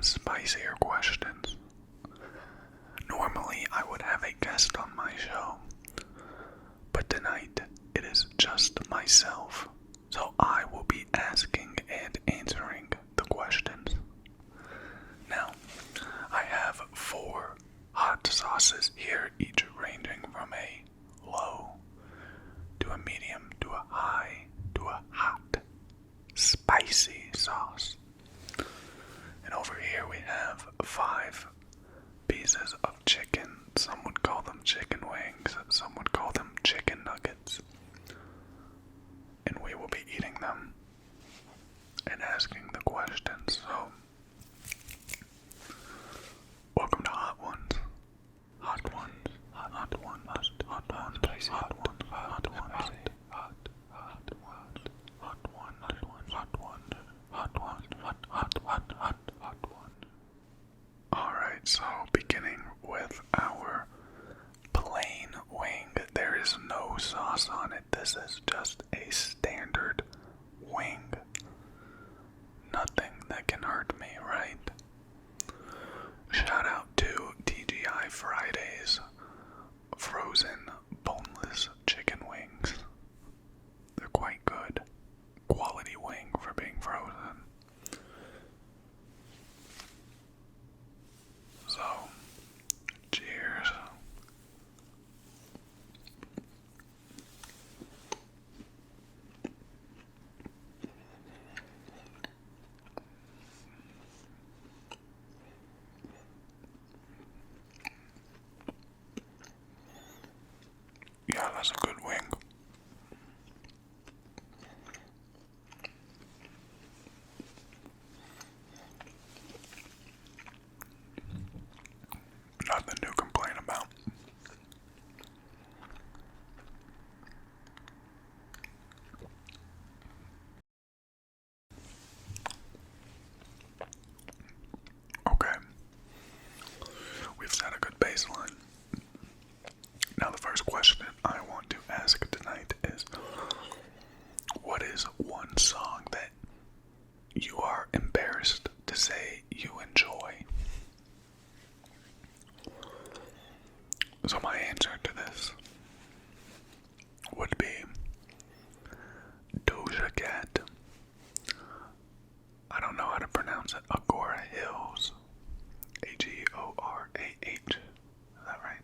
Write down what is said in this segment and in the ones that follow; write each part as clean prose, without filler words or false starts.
spicier questions. Normally, I would have a guest on my show, but tonight it is just myself, so I will be asking and answering the questions. Now, I have 4 hot sauces here, each ranging from a low to a medium to a high to a hot, spicy sauce. And over here we have 5 pieces of chicken. Some would call them chicken wings, some would call them chicken nuggets. And we will be eating them and asking the questions. So, welcome to Hot Ones. Hot Ones. Hot Ones. Hot Ones. Hot Ones. Hot Ones. Hot Ones. Hot Ones. Hot Ones. Hot Ones. Hot Ones. Hot Ones. Alright, so beginning with our plain wing. There is no sauce on it. This is just a standard wing. Nothing that can hurt me, right? Shout out to TGI Fridays frozen boneless chicken wings. They're quite good. Quality wing for being frozen. So, cheers. Yeah, that's a good wing. Nothing to complain about. Okay. We've set a good baseline. Now the first question I want to ask tonight is, what is one song that you are embarrassed to say you enjoy? So my answer to this would be Doja Cat. I don't know how to pronounce it. Agora Hills. Agorah. Is that right?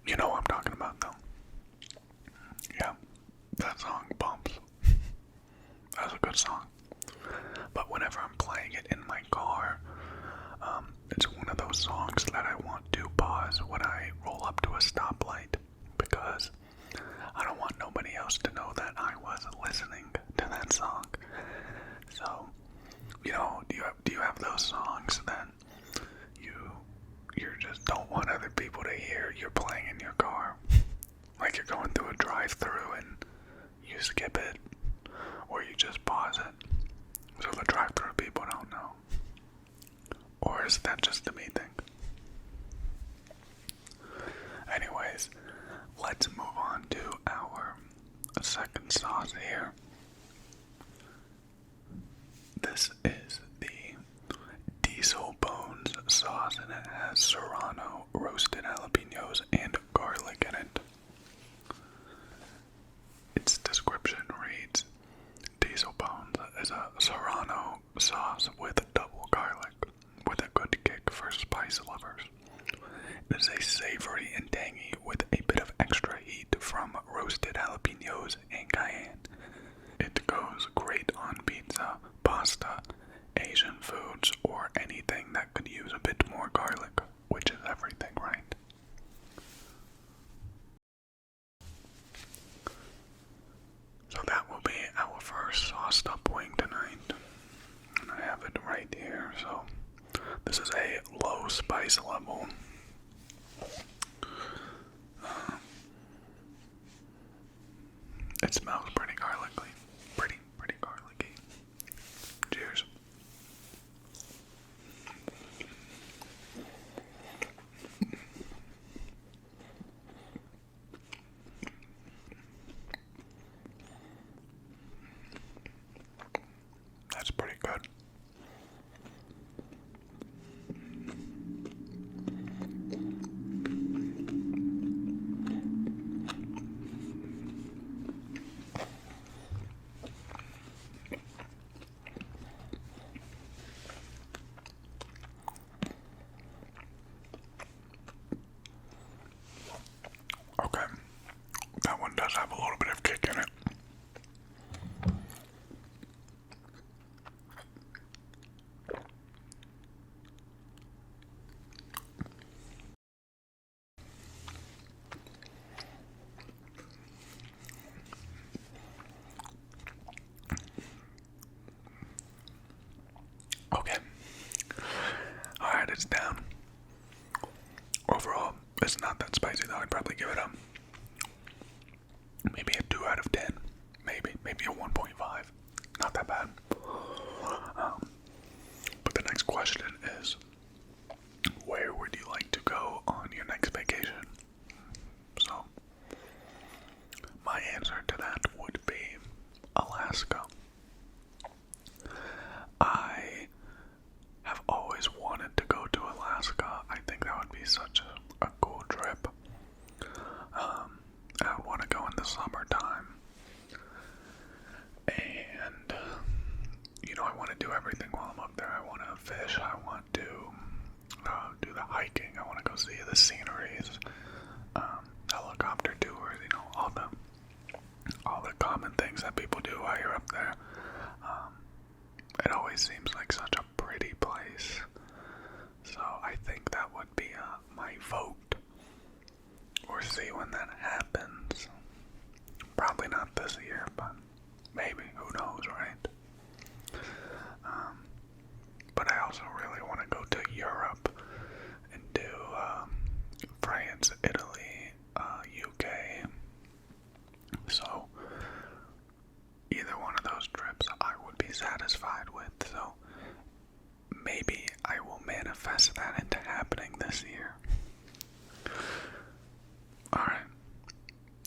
You know what I'm talking about, though. Yeah, that song bumps. That's a good song. But whenever I'm playing it in my car, it's one of those songs that I want to pause when I roll up to a stoplight, because I don't want nobody else to know that I was listening to that song. So, you know, do you have those songs that you just don't want other people to hear you're playing in your car? Like you're going through a drive-through and you skip it, or you just pause it so the drive-through people don't know. Or is that just a me thing? Anyways, let's move on to our second sauce here. This is the Diesel Bones sauce, and it has serrano, roasted jalapenos, and garlic in it. Its description reads, Diesel Bones is a serrano sauce with double garlic, with a good kick for spice lovers. It is a savory and tangy with a bit of extra heat from roasted jalapenos and cayenne. It goes great on pizza, pasta, Asian foods, or anything that could use a bit more garlic, which is everything, right? So that will be our first sauced up wing tonight. And I have it right here, so this is a low spice level. It smells pretty garlicky. Pretty garlicky. Cheers. That's pretty good. Okay. Alright, it's down. Overall, it's not that spicy though. I'd probably give it a maybe a 2 out of 10. Maybe a 1.5. Not that bad. But the next question is, where would you like to go on your next vacation? So, my answer to that would be Alaska. I have always wanted to go to Alaska. I think that would be such a cool trip. I want to go in the summertime. And, I want to do everything while I'm up there. I want to fish. I want to do the hiking. I want to go see the sceneries, helicopter tours, all the common things that people do while you're up there. It always seems like such a pretty place. So I think that would be my vote. We'll see when that happens. Probably not this year, but maybe. Who knows, right? But I also really want to go to Europe and do France, Italy, UK. So either one of those trips I would be satisfied with. So maybe I will manifest that into happening this year. Alright,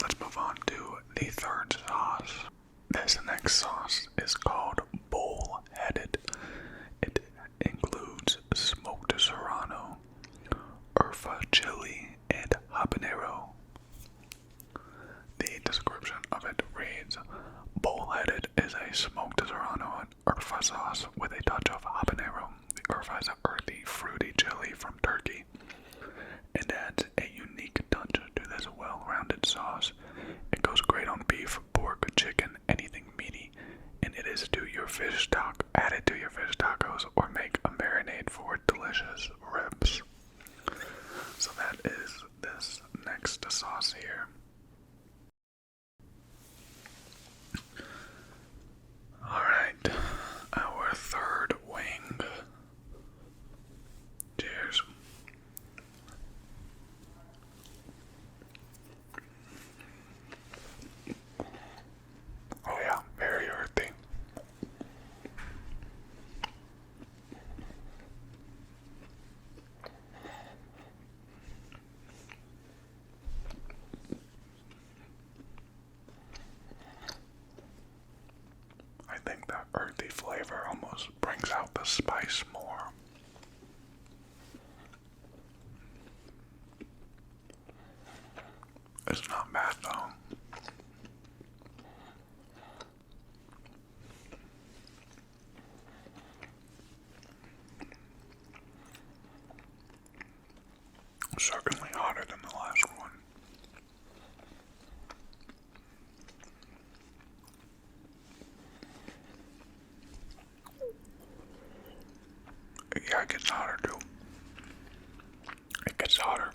let's move on to the third sauce. This next sauce is called bull-headed. It includes smoked serrano, urfa chili, and habanero. The description of it reads, bull-headed is a smoked serrano and urfa sauce with a touch of habanero. The urfa is an earthy, fruity chili from Turkey and adds a unique touch to this well-rounded sauce. It goes great on beef, pork, chicken, anything meaty, and it is added to your fish tacos or make a marinade for delicious ribs. So that is this next sauce here. Alright, our third wing. Cheers. Oh yeah, very earthy. I think that earthy flavor almost brings out the spice more. It's not bad though. Certainly hotter than the last one. Yeah, it gets hotter too. It gets hotter.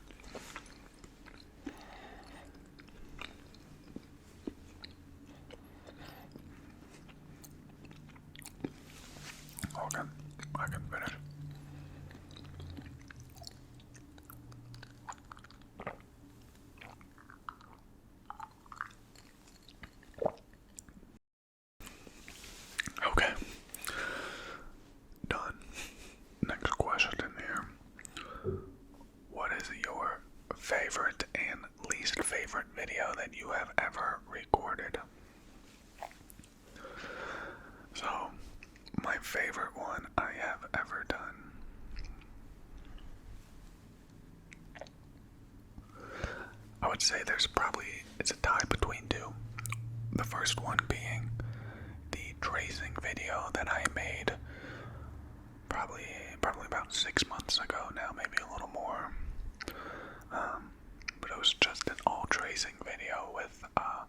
Okay, I can finish. Okay. Done. Next question here. What is your favorite and least favorite video that you have ever recorded? So, my favorite one I have ever done. I would say it's a tie between two. The first one being the tracing video that I made probably about 6 months ago now, maybe a little more. But it was just an all tracing video with a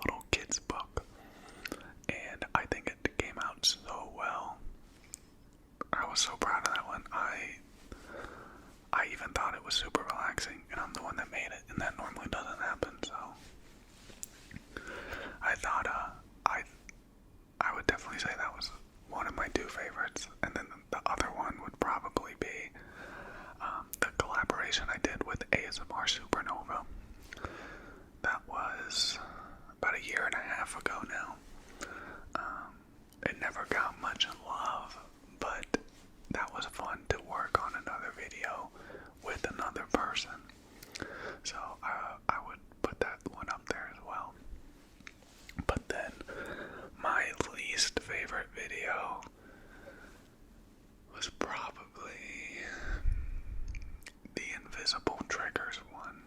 little kid's book, and I think it came out so well. I was so proud of that one. I even thought it was super relaxing, and I'm the one that made it, and that normally doesn't happen. So I thought I would definitely say that was one of my two favorites. collaboration I did with ASMR Supernova. That was about 1.5 years ago now. It never got much love, but that was fun to work on another video with another person. So I would put that one up there as well. But then my least favorite video was probably the invisible triggers one,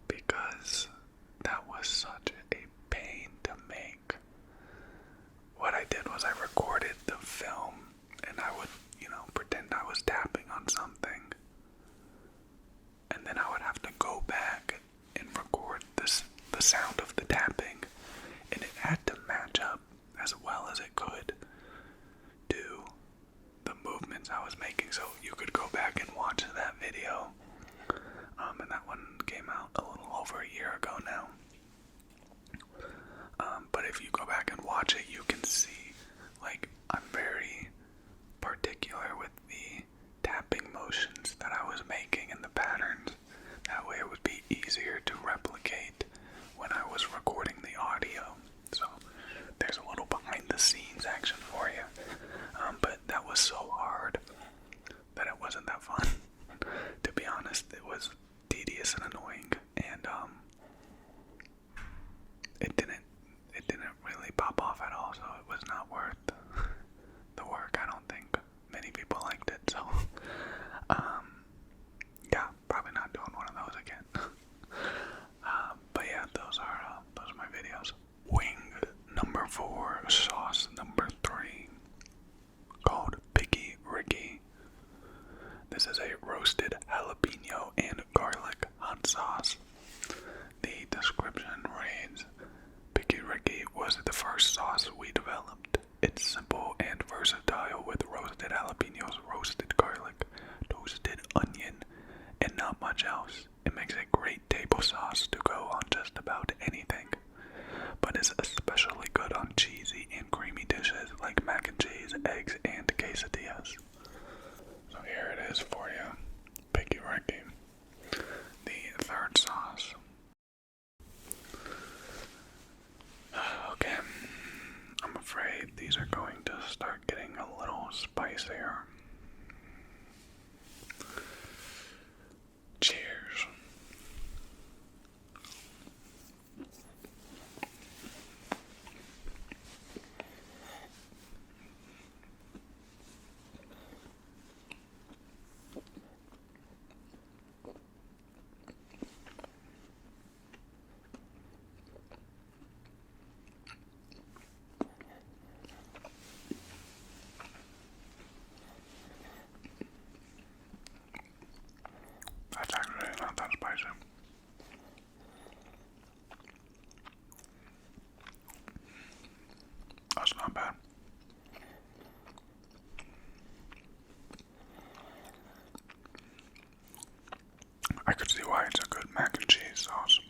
because that was such a pain to make. What I did was I recorded the film and I would, pretend I was tapping on something, and then I would have to go back and record the sound of the tapping, and it had to match up as well as it could to the movements I was making. So you could go back and watch that video, and that one came out a little over 1 year ago now. But if you go back and watch it, you can see, like, I'm very particular with the tapping motions that I was making and the patterns. That way it would be easier to replicate when I was recording the audio. So there's a little behind the scenes action for you. But that was so hard that it wasn't that fun. To be honest, it was tedious and annoying, and it didn't really pop off at all, so it was not worth the work. I don't think many people liked it, so yeah, probably not doing one of those again. But yeah, those are my videos. Wing number 4, sauce number 3, called Picky Ricky. This is a roasted jalapeno and garlic hot sauce. The description reads, Picky Ricky was the first sauce we developed. It's simple and versatile with roasted jalapenos, roasted garlic, toasted onion, and not much else. It makes a great table sauce to go on just about anything, but is especially good on cheesy and creamy dishes like mac and cheese, eggs, and quesadillas. So here it is for you, Picky Ricky. The third sauce. Okay, I'm afraid these are going to start getting a little spicier. Cheers. That's actually not that spicy. That's not bad. I could see why it's a good mac and cheese sauce.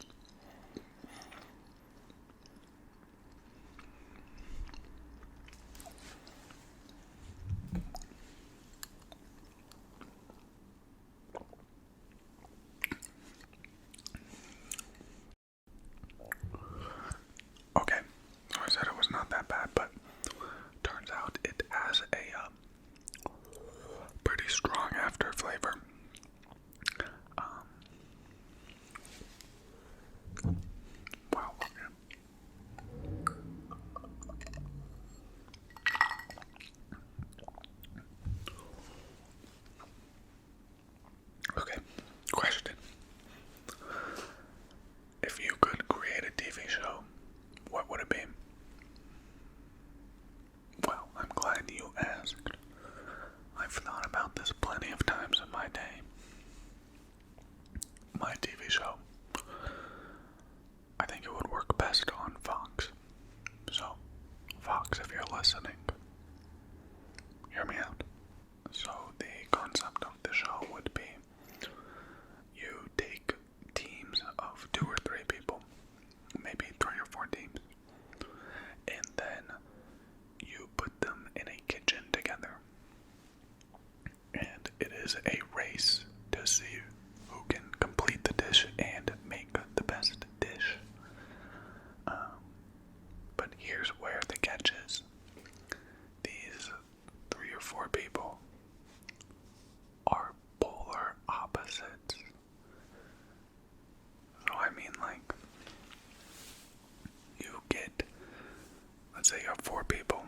Okay, so I said it was not that bad, but turns out it has a pretty strong after flavor. Wow. Okay, question. If you could create a TV show, what would it be? Well, I'm glad you asked. I've thought about this plenty of times in my day. My TV show, I think it would work best on Fox. So, Fox, if you're listening, hear me out. So, the concept of the show would be you take teams of 2 or 3 people, maybe 3 or 4 teams, and then you put them in a kitchen together. And it is a race where the catch is. These 3 or 4 people are polar opposites. So I mean, like, you get, let's say you have 4 people.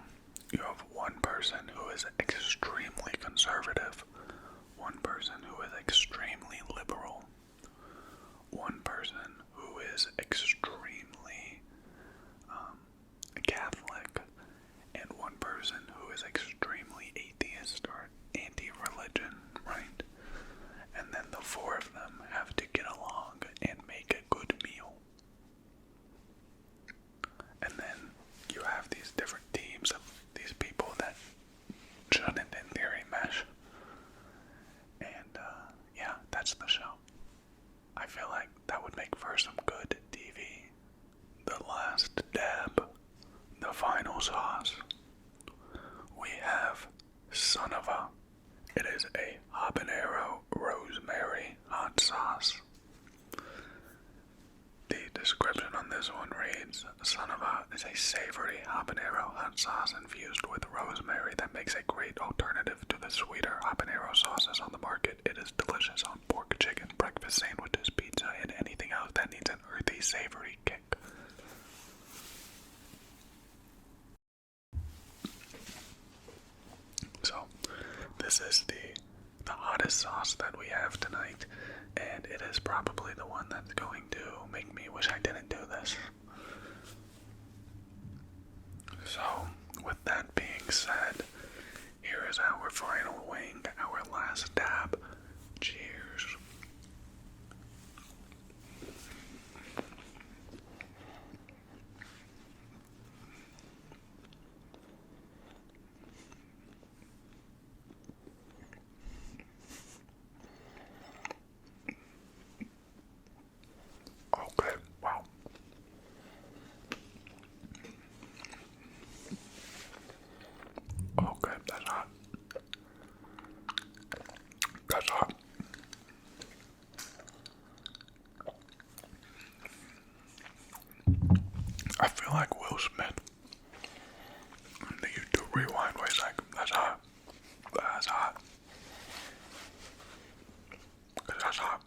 You have one person who is extremely conservative, one person who is extremely liberal, one person who is extremely Catholic, and one person who is extremely atheist or anti-religion, right? And then the 4 of them have to get along and make a good meal. And then you have these different teams of these people that shouldn't in theory mesh. And yeah, that's the show. I feel like that would make for some good TV. The last dab, the final sauce. We have Son of a. It is a habanero rosemary hot sauce. The description on this one reads, Son of a is a savory habanero hot sauce infused with rosemary that makes a great alternative to the sweeter habanero sauces on the market. It is delicious on pork, chicken, breakfast sandwiches, pizza, and anything else that needs an earthy, savory kick. So, this is the hottest sauce that we have tonight, and it is probably the one that's going to make me wish I didn't do this. So, with that being said, here is our final wing, our last dab. Cheers. Okay, wow. Okay, that's hot. That's hot. I feel like Will Smith in the YouTube Rewind where he's like, that's hot. That's hot. That's hot.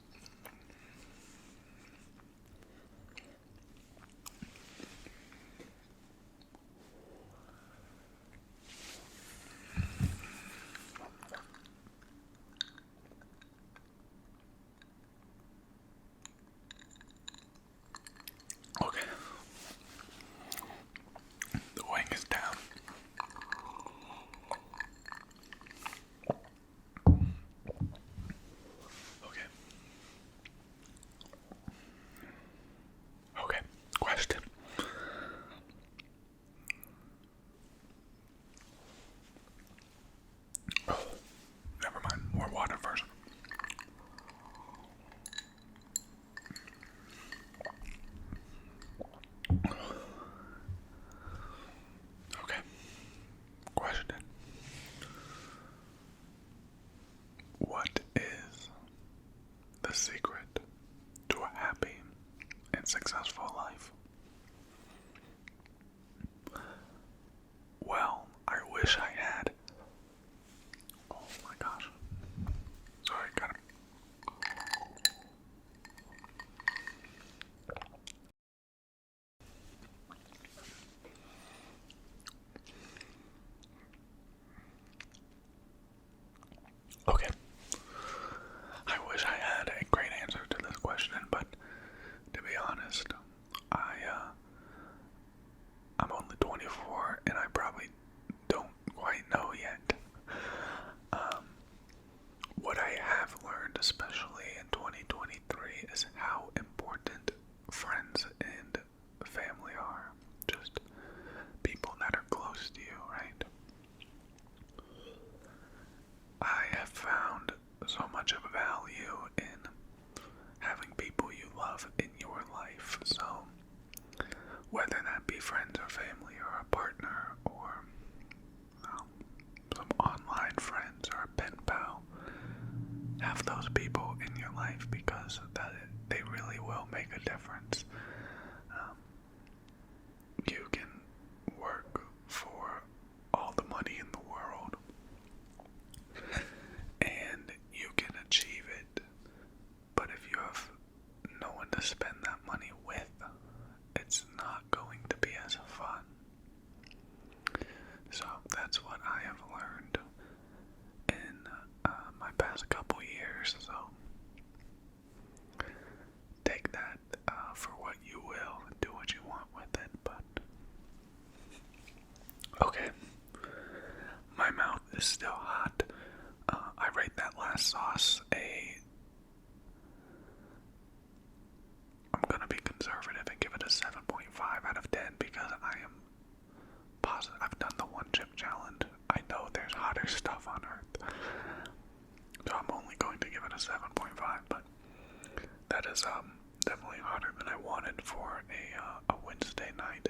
Okay. The wing is down. Okay. Okay. Question. Oh, never mind. More water first. Okay. Question. What is the secret to a happy and successful life? Well, I wish I had. Oh my gosh. Sorry, got him. Okay. I wish I had a great answer to this question, but to be honest, I'm only 24 and I probably don't quite is still hot. I rate that last sauce I'm gonna be conservative and give it a 7.5 out of 10 because I am positive. I've done the one chip challenge. I know there's hotter stuff on earth. So I'm only going to give it a 7.5, but that is definitely hotter than I wanted for a Wednesday night.